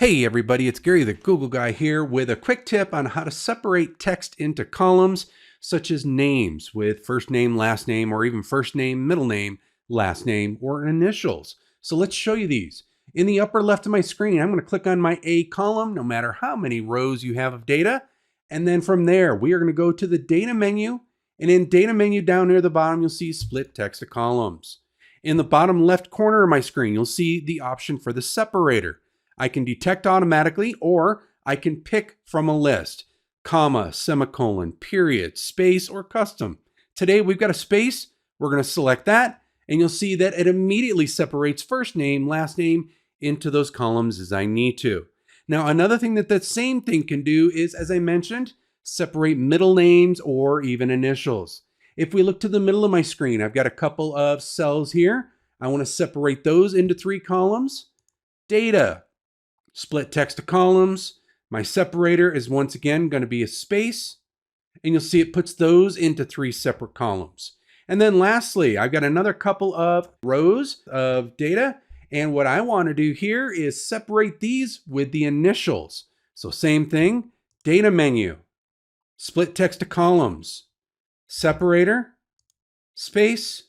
Hey everybody, it's Gary the Google Guy here with a quick tip on how to separate text into columns such as names with first name, last name, or even first name, middle name, last name, or initials. So let's show you these. In the upper left of my screen, I'm going to click on my A column, no matter how many rows you have of data. And then from there, we are going to go to the data menu. And in data menu down near the bottom, you'll see split text to columns. In the bottom left corner of my screen, you'll see the option for the separator. I can detect automatically, or I can pick from a list, comma, semicolon, period, space, or custom. Today we've got a space. We're going to select that, and you'll see that it immediately separates first name, last name into those columns as I need to. Now, another thing that same thing can do is, as I mentioned, separate middle names or even initials. If we look to the middle of my screen, I've got a couple of cells here. I want to separate those into 3 columns. Data. Split text to columns. My separator is once again going to be a space, and you'll see it puts those into 3 separate columns. And then lastly, I've got another couple of rows of data, and what I want to do here is separate these with the initials. So same thing, data menu, split text to columns, separator, space,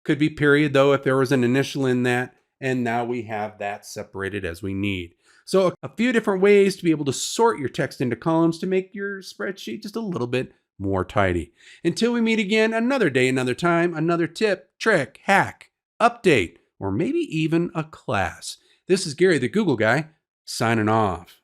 could be period though if there was an initial in that, and now we have that separated as we need. So a few different ways to be able to sort your text into columns to make your spreadsheet just a little bit more tidy. Until we meet again, another day, another time, another tip, trick, hack, update, or maybe even a class. This is Gary the Google Guy, signing off.